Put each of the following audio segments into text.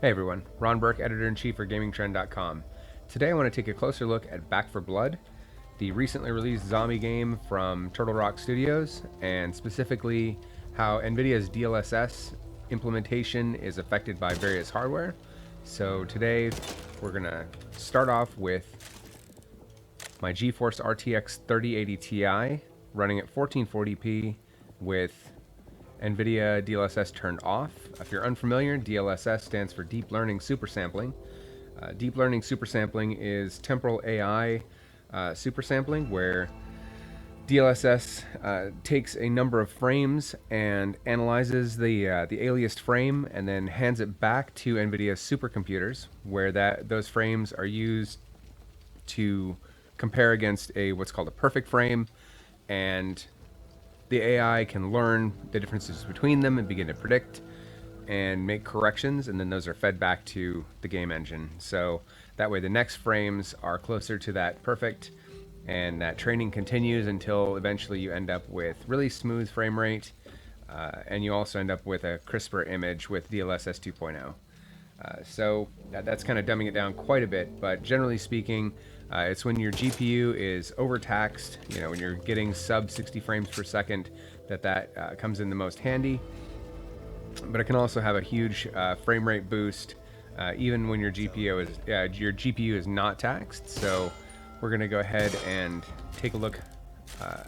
Hey everyone, Ron Burke, Editor-in-Chief for GamingTrend.com. Today I want to take a closer look at Back 4 Blood, the recently released zombie game from Turtle Rock Studios, and specifically how NVIDIA's DLSS implementation is affected by various hardware. So today we're going to start off with my GeForce RTX 3080 Ti running at 1440p with NVIDIA DLSS turned off. If you're unfamiliar, DLSS stands for Deep Learning Supersampling. Deep Learning Supersampling is temporal AI supersampling, where DLSS takes a number of frames and analyzes the aliased frame and then hands it back to NVIDIA supercomputers, where those frames are used to compare against what's called a perfect frame, and the AI can learn the differences between them and begin to predict and make corrections, and then those are fed back to the game engine. So that way the next frames are closer to that perfect, and that training continues until eventually you end up with really smooth frame rate, and you also end up with a crisper image with DLSS 2.0. So that's kind of dumbing it down quite a bit, but generally speaking, it's when your GPU is overtaxed, when you're getting sub 60 frames per second, that comes in the most handy. But it can also have a huge frame rate boost, even when your GPU is not taxed. So we're going to go ahead and take a look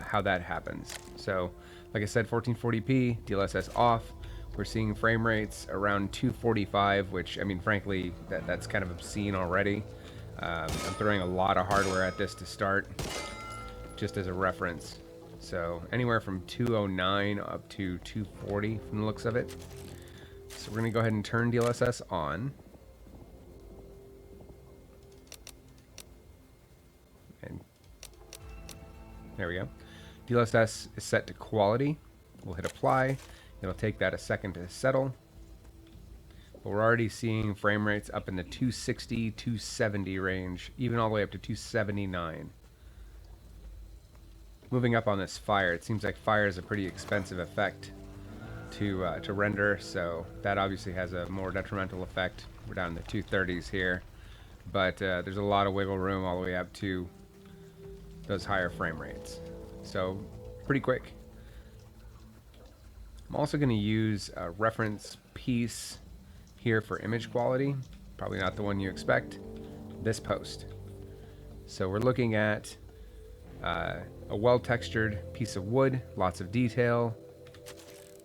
how that happens. So, like I said, 1440p, DLSS off. We're seeing frame rates around 245, which, I mean, frankly, that's kind of obscene already. I'm throwing a lot of hardware at this to start, just as a reference. So anywhere from 209 up to 240 from the looks of it. So we're going to go ahead and turn DLSS on. And there we go. DLSS is set to quality. We'll hit apply. It'll take that a second to settle. But we're already seeing frame rates up in the 260, 270 range, even all the way up to 279. Moving up on this fire, it seems like fire is a pretty expensive effect to render, so that obviously has a more detrimental effect. We're down in the 230s here, but there's a lot of wiggle room all the way up to those higher frame rates. So pretty quick. I'm also going to use a reference piece here for image quality, probably not the one you expect, this post. So we're looking at a well-textured piece of wood, lots of detail.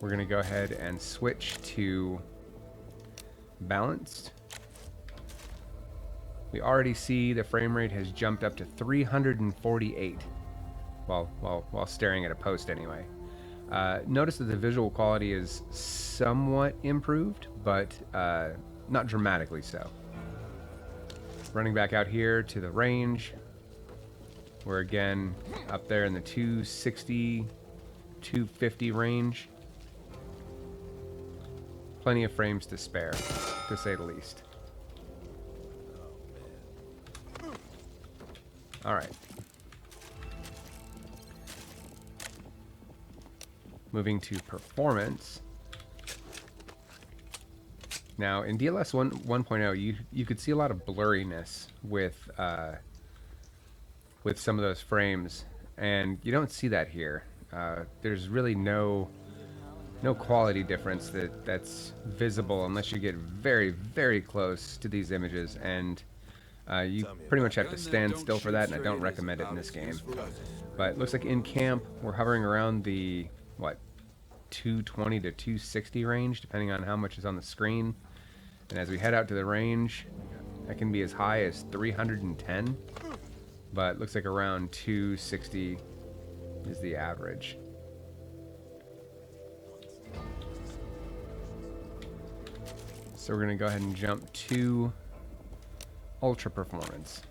We're going to go ahead and switch to balanced. We already see the frame rate has jumped up to 348 while staring at a post anyway. Notice that the visual quality is somewhat improved, but not dramatically so. Running back out here to the range, we're again up there in the 260, 250 range. Plenty of frames to spare, to say the least. All right. Moving to performance. Now in DLSS 1.0, you could see a lot of blurriness with some of those frames, and you don't see that here. There's really no quality difference that's visible unless you get very, very close to these images, and you pretty much have to stand still for that, and I don't recommend it in this game. But it looks like in camp we're hovering around the 220 to 260 range, depending on how much is on the screen. And as we head out to the range, that can be as high as 310, but it looks like around 260 is the average. So we're going to go ahead and jump to ultra performance.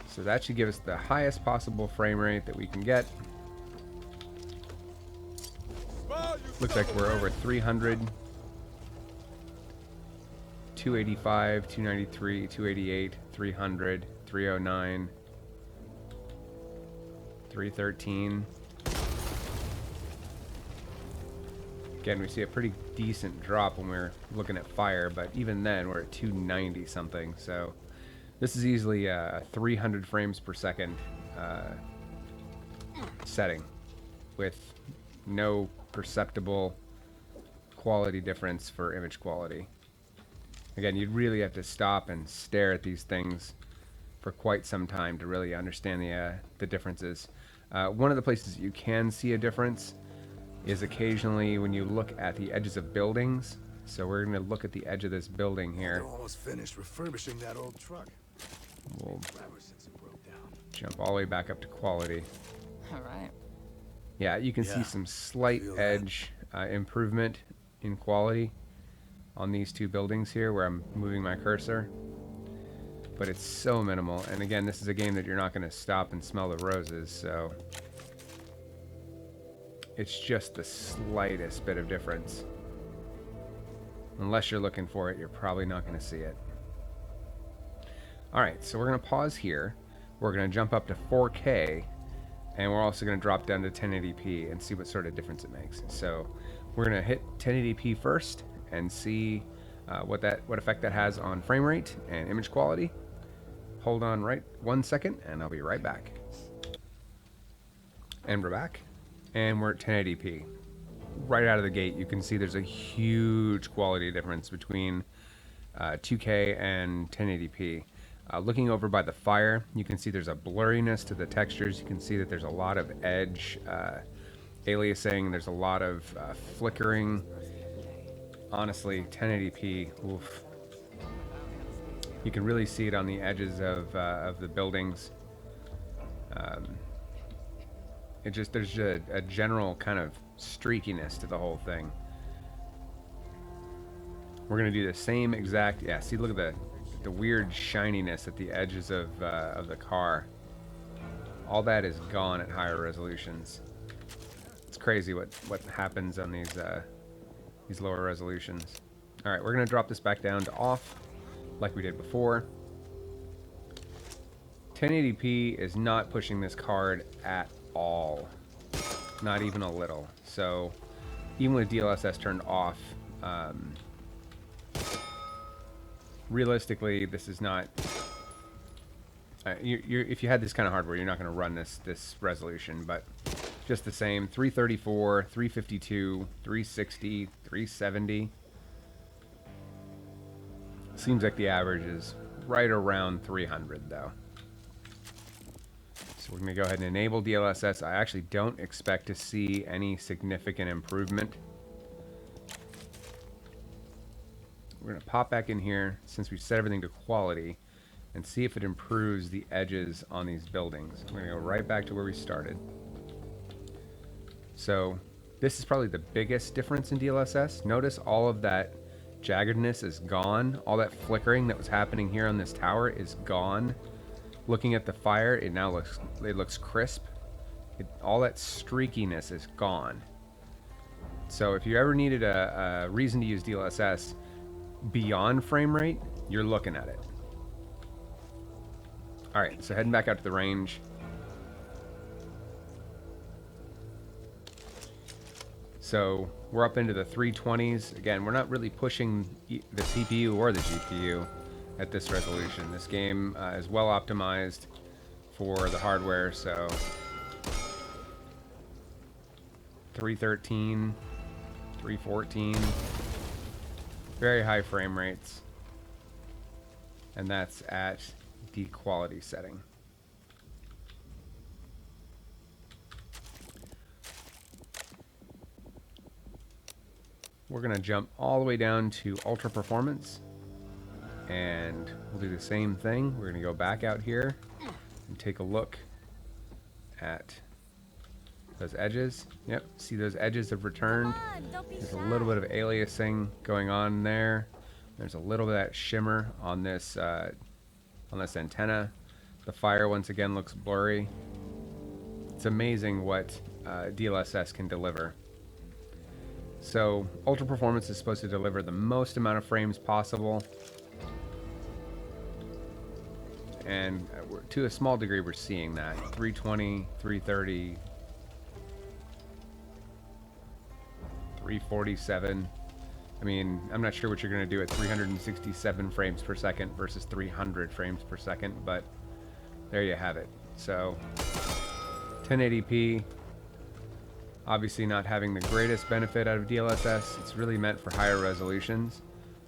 So that should give us the highest possible frame rate that we can get. Looks like we're over 300, 285, 293, 288, 300, 309, 313. Again, we see a pretty decent drop when we're looking at fire, but even then we're at 290 something. So this is easily a 300 frames per second setting with no perceptible quality difference for image quality. Again, you'd really have to stop and stare at these things for quite some time to really understand the differences. One of the places you can see a difference is occasionally when you look at the edges of buildings. So we're going to look at the edge of this building here. They're almost finished refurbishing that old truck. We'll jump all the way back up to quality. All right. Yeah, you can see some slight edge improvement in quality on these two buildings here where I'm moving my cursor. But it's so minimal. And again, this is a game that you're not going to stop and smell the roses, so it's just the slightest bit of difference. Unless you're looking for it, you're probably not going to see it. Alright, so we're going to pause here. We're going to jump up to 4K, and we're also going to drop down to 1080p and see what sort of difference it makes. So we're going to hit 1080p first and see what effect that has on frame rate and image quality. Hold on right 1 second, and I'll be right back. And we're back. And we're at 1080p. Right out of the gate, you can see there's a huge quality difference between 2K and 1080p. Looking over by the fire, you can see there's a blurriness to the textures. You can see that there's a lot of edge aliasing. There's a lot of flickering. Honestly, 1080p, oof. You can really see it on the edges of the buildings. There's a general kind of streakiness to the whole thing. We're gonna do the same exact, yeah, see, look at the weird shininess at the edges of the car. All that is gone at higher resolutions. It's crazy what happens on these lower resolutions. All right, we're gonna drop this back down to off, like we did before. 1080p is not pushing this card at all, not even a little. So even with DLSS turned off, realistically, this is not. If you had this kind of hardware, you're not going to run this resolution, but just the same, 334, 352, 360, 370. Seems like the average is right around 300 though. So we're going to go ahead and enable DLSS. I actually don't expect to see any significant improvement. We're going to pop back in here since we've set everything to quality and see if it improves the edges on these buildings. We're going to go right back to where we started. So this is probably the biggest difference in DLSS. Notice all of that jaggedness is gone. All that flickering that was happening here on this tower is gone. Looking at the fire, it now looks crisp. All that streakiness is gone. So if you ever needed a reason to use DLSS beyond frame rate, you're looking at it. All right, so heading back out to the range. So we're up into the 320s. Again, we're not really pushing the CPU or the GPU at this resolution. This game is well optimized for the hardware, so 313, 314, very high frame rates, and that's at the quality setting. We're going to jump all the way down to ultra performance, and we'll do the same thing. We're going to go back out here and take a look at those edges. Yep, see those edges have returned. There's a little bit of aliasing going on there. There's a little bit of that shimmer on this antenna. The fire once again looks blurry. It's amazing what DLSS can deliver. So ultra performance is supposed to deliver the most amount of frames possible, and to a small degree we're seeing that. 320, 330, 347. I mean, I'm not sure what you're going to do at 367 frames per second versus 300 frames per second, but there you have it. So 1080p, obviously not having the greatest benefit out of DLSS. It's really meant for higher resolutions.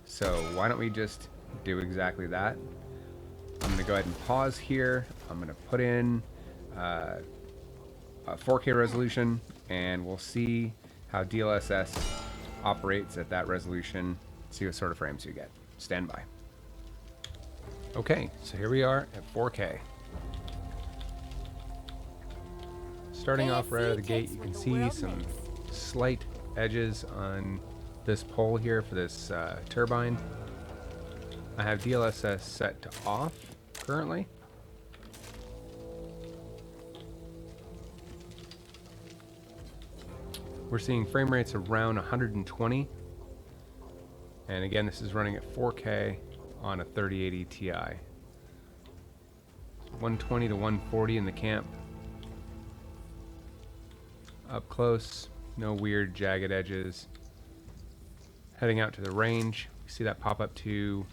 So why don't we just do exactly that? I'm going to go ahead and pause here. I'm going to put in a 4K resolution, and we'll see how DLSS operates at that resolution, see what sort of frames you get. Stand by. Okay, so here we are at 4K. Starting off right out of the gate, you can see some slight edges on this pole here for this turbine. I have DLSS set to off currently. We're seeing frame rates around 120. And again, this is running at 4K on a 3080 Ti. 120 to 140 in the camp. Up close, no weird jagged edges. Heading out to the range, you see that pop up to,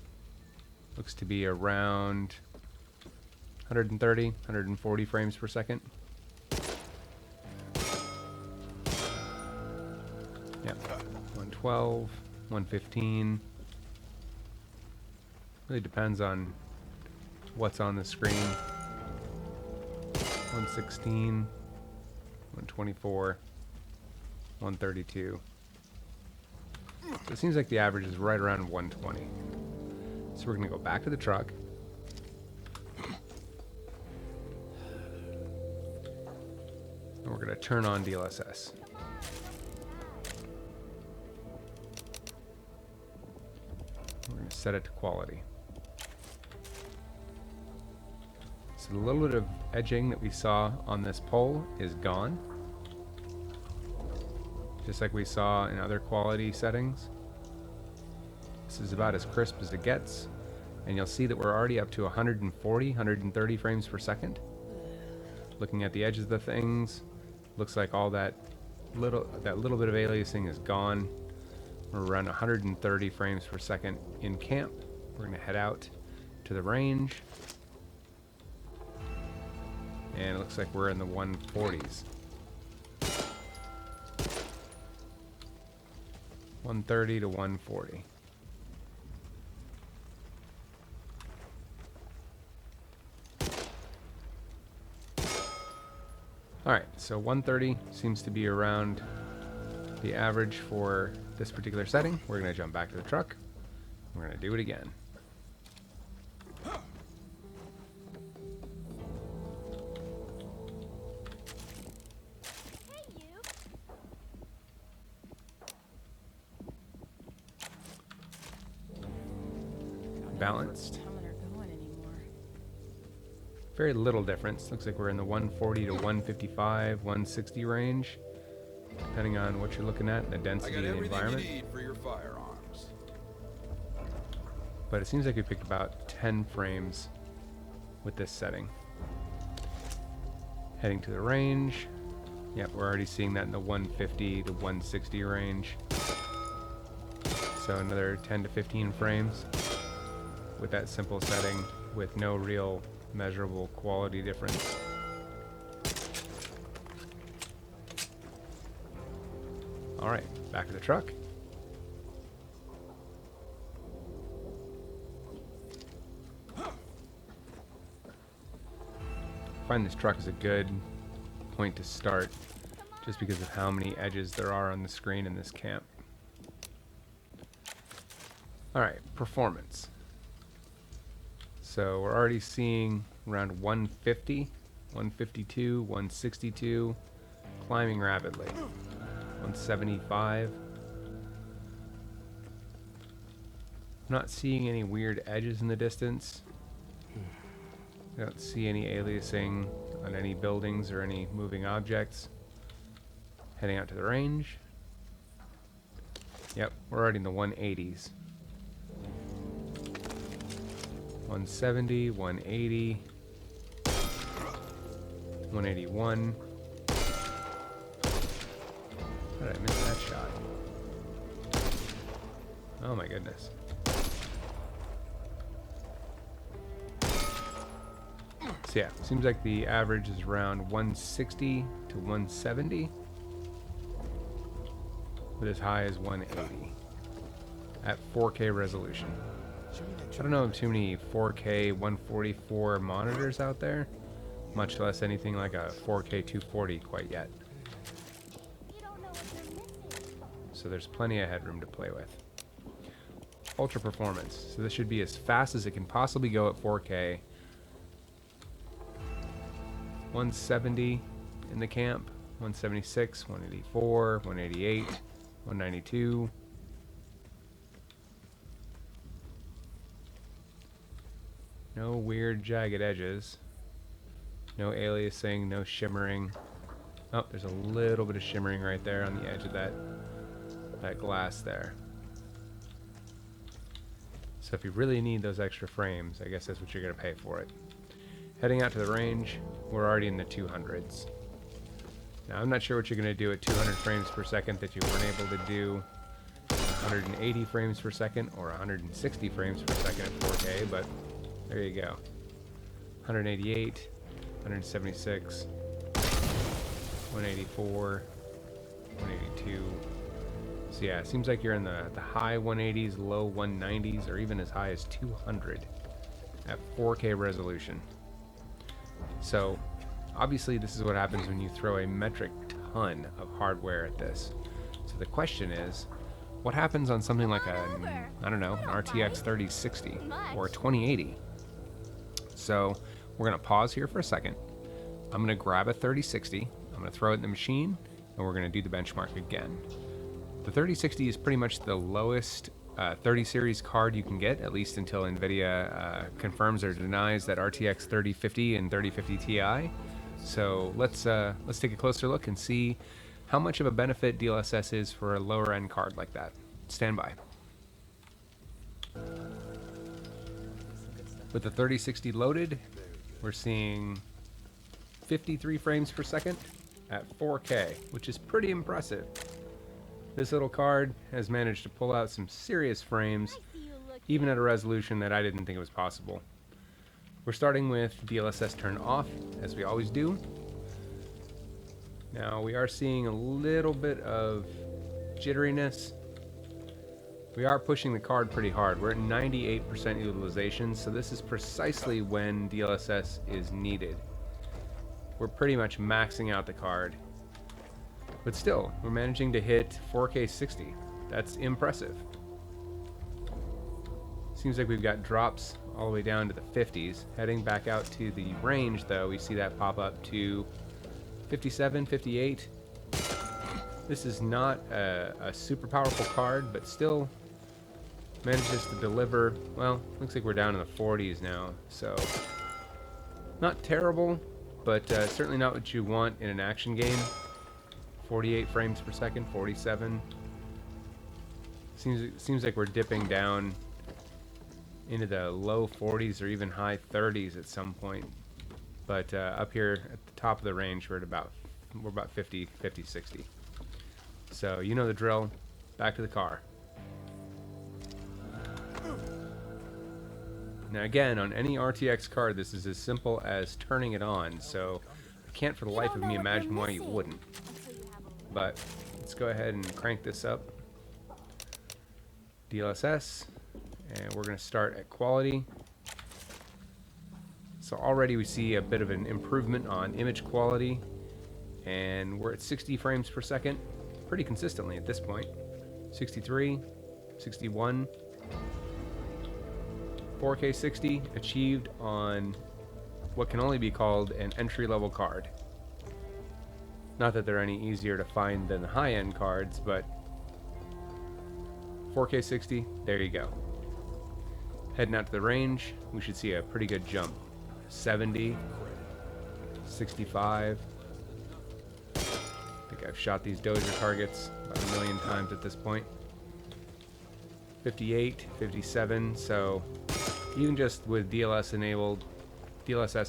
looks to be around 130, 140 frames per second. Yep, 112, 115. Really depends on what's on the screen. 116, 124, 132. So it seems like the average is right around 120. So we're going to go back to the truck. And we're going to turn on DLSS. We're going to set it to quality. So the little bit of edging that we saw on this pole is gone. Just like we saw in other quality settings. This is about as crisp as it gets. And you'll see that we're already up to 140, 130 frames per second. Looking at the edges of the things, looks like all that little bit of aliasing is gone. We're around 130 frames per second in camp. We're going to head out to the range. And it looks like we're in the 140s. 130 to 140. Alright, so 130 seems to be around the average for this particular setting. We're going to jump back to the truck. We're going to do it again. Balanced. Very little difference. Looks like we're in the 140 to 155, 160 range, depending on what you're looking at, the density of the environment. You need for your firearms. But it seems like we picked about 10 frames with this setting. Heading to the range. Yep, we're already seeing that in the 150 to 160 range. So another 10 to 15 frames with that simple setting with no real measurable quality difference. Alright, back to the truck. I find this truck is a good point to start just because of how many edges there are on the screen in this camp. Alright, performance. So we're already seeing around 150, 152, 162, climbing rapidly. 175. Not seeing any weird edges in the distance. I don't see any aliasing on any buildings or any moving objects. Heading out to the range. Yep, we're already in the 180s. 170, 180, 181. How did I miss that shot? Oh my goodness. So yeah, seems like the average is around 160 to 170, with as high as 180 at 4K resolution. I don't know of too many 4K 144 monitors out there, much less anything like a 4K 240 quite yet. So there's plenty of headroom to play with. Ultra performance. So this should be as fast as it can possibly go at 4K. 170 in the camp, 176, 184, 188, 192. No weird jagged edges. No aliasing, no shimmering. Oh, there's a little bit of shimmering right there on the edge of that glass there. So if you really need those extra frames, I guess that's what you're going to pay for it. Heading out to the range, we're already in the 200s. Now I'm not sure what you're going to do at 200 frames per second that you weren't able to do 180 frames per second or 160 frames per second at 4K, but there you go. 188, 176, 184, 182. So yeah, it seems like you're in the high 180s, low 190s, or even as high as 200 at 4K resolution. So obviously this is what happens when you throw a metric ton of hardware at this. So the question is, what happens on something like a, I don't know, an RTX 3060 or a 2080? So we're going to pause here for a second. I'm going to grab a 3060, I'm going to throw it in the machine, and we're going to do the benchmark again. The 3060 is pretty much the lowest 30 series card you can get, at least until NVIDIA confirms or denies that RTX 3050 and 3050 Ti. So let's take a closer look and see how much of a benefit DLSS is for a lower end card like that. Stand by. With the 3060 loaded, we're seeing 53 frames per second at 4K, which is pretty impressive. This little card has managed to pull out some serious frames, even at a resolution that I didn't think was possible. We're starting with DLSS turned off, as we always do. Now we are seeing a little bit of jitteriness. We are pushing the card pretty hard. We're at 98% utilization, so this is precisely when DLSS is needed. We're pretty much maxing out the card. But still, we're managing to hit 4K 60. That's impressive. Seems like we've got drops all the way down to the 50s. Heading back out to the range, though, we see that pop up to 57, 58. This is not a super powerful card, but still manages to deliver. Well, looks like we're down in the 40s now, so not terrible, but certainly not what you want in an action game. 48 frames per second, 47. Seems like we're dipping down into the low 40s or even high 30s at some point. But up here at the top of the range, we're about 50, 60. So you know the drill. Back to the car. Now again, on any RTX card, this is as simple as turning it on. So I can't for the life of me imagine why you wouldn't. But let's go ahead and crank this up. DLSS, and we're going to start at quality. So already we see a bit of an improvement on image quality, and we're at 60 frames per second pretty consistently at this point. 63, 61, 4K 60 achieved on what can only be called an entry-level card. Not that they're any easier to find than the high-end cards, but 4K 60, there you go. Heading out to the range, we should see a pretty good jump. 70, 65. I think I've shot these Dozer targets about 1 million times at this point. 58, 57, so even just with DLSS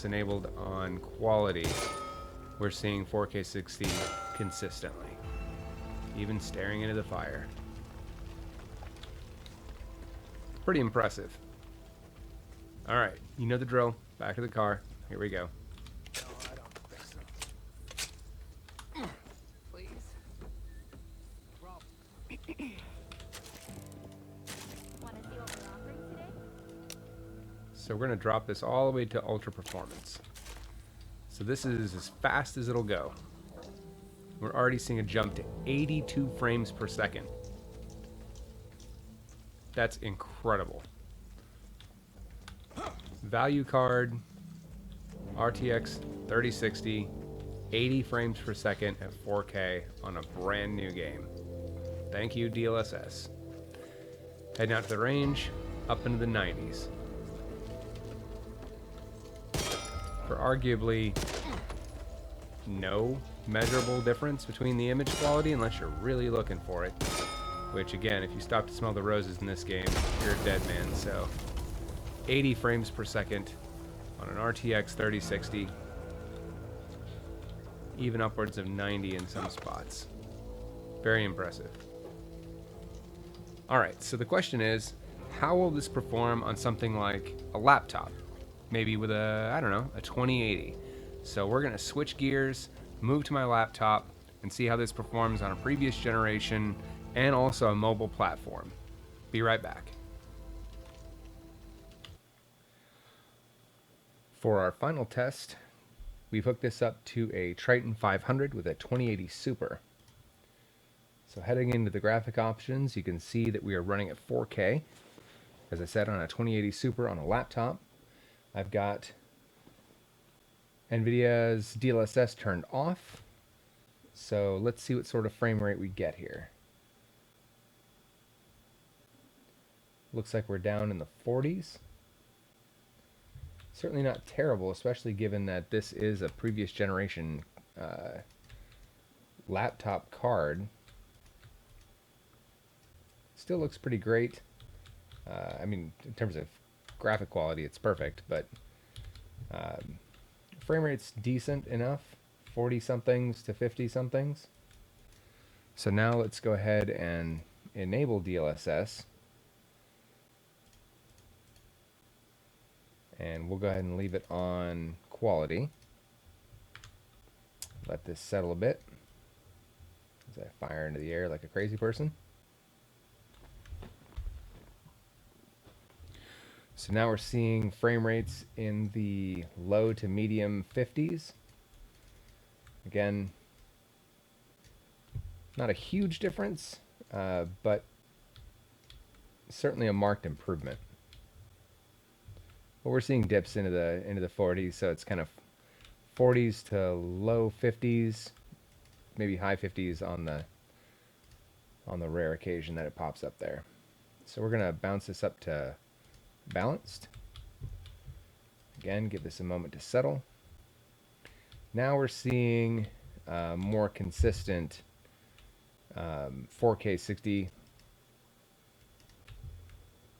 enabled on quality, we're seeing 4K 60 consistently, even staring into the fire. Pretty impressive. All right, you know the drill. Back of the car. Here we go. No, I don't think so. Please. Rob. Want to see what we're offering today? So we're going to drop this all the way to ultra performance. So this is as fast as it'll go. We're already seeing a jump to 82 frames per second. That's incredible. Value card, RTX 3060, 80 frames per second at 4K on a brand new game. Thank you, DLSS. Heading out to the range, up into the 90s. For arguably no measurable difference between the image quality unless you're really looking for it. Which again, if you stop to smell the roses in this game, you're a dead man. So 80 frames per second on an RTX 3060, even upwards of 90 in some spots. Very impressive. Alright, so the question is, how will this perform on something like a laptop? Maybe with a, I don't know, a 2080. So we're going to switch gears, move to my laptop, and see how this performs on a previous generation and also a mobile platform. Be right back. For our final test, we've hooked this up to a Triton 500 with a 2080 Super. So heading into the graphic options, you can see that we are running at 4K. As I said, on a 2080 Super on a laptop. I've got NVIDIA's DLSS turned off. So let's see what sort of frame rate we get here. Looks like we're down in the 40s. Certainly not terrible, especially given that this is a previous generation laptop card. Still looks pretty great. I mean, in terms of graphic quality, it's perfect, but frame rate's decent enough, 40 somethings to 50 somethings. So now let's go ahead and enable DLSS. And we'll go ahead and leave it on quality. Let this settle a bit as I fire into the air like a crazy person. So now we're seeing frame rates in the low to medium 50s. Again, not a huge difference, but certainly a marked improvement. Well, we're seeing dips into the 40s, so it's kind of 40s to low 50s, maybe high 50s on the rare occasion that it pops up there. So we're gonna bounce this up to balanced. Again, give this a moment to settle. Now we're seeing more consistent 4K 60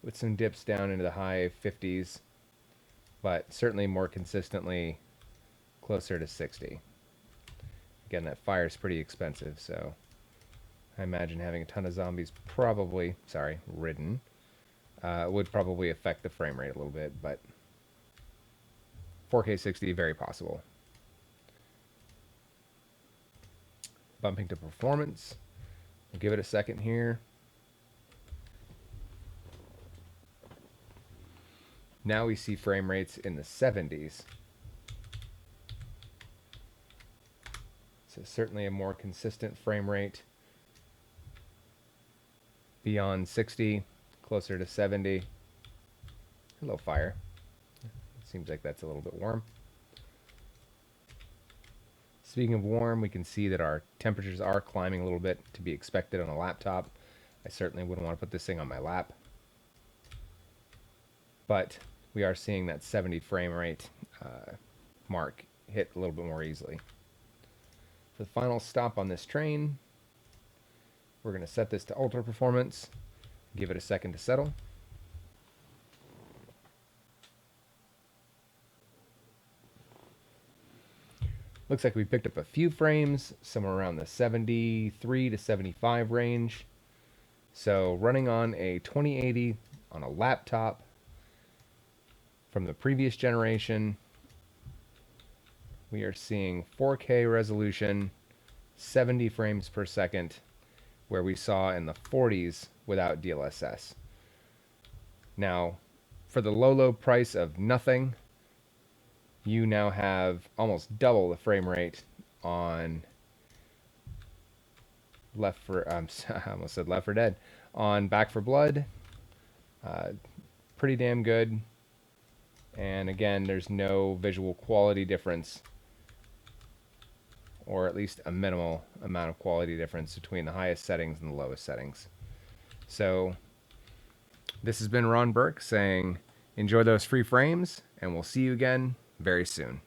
with some dips down into the high 50s, but certainly more consistently closer to 60. Again, that fire's pretty expensive, so I imagine having a ton of zombies probably, ridden, would probably affect the frame rate a little bit, but 4K 60, very possible. Bumping to performance. We'll give it a second here. Now we see frame rates in the 70s. So certainly a more consistent frame rate beyond 60, closer to 70. Hello, fire. Seems like that's a little bit warm. Speaking of warm, we can see that our temperatures are climbing a little bit, to be expected on a laptop. I certainly wouldn't want to put this thing on my lap. But we are seeing that 70 frame rate mark hit a little bit more easily. For the final stop on this train, we're going to set this to ultra performance, give it a second to settle. Looks like we picked up a few frames, somewhere around the 73 to 75 range. So running on a 2080 on a laptop from the previous generation. We are seeing 4K resolution, 70 frames per second, where we saw in the 40s without DLSS. Now, for the low price of nothing, you now have almost double the frame rate on I almost said Left 4 Dead. On Back 4 Blood, pretty damn good. And again, there's no visual quality difference, or at least a minimal amount of quality difference between the highest settings and the lowest settings. So this has been Ron Burke saying, enjoy those free frames, and we'll see you again very soon.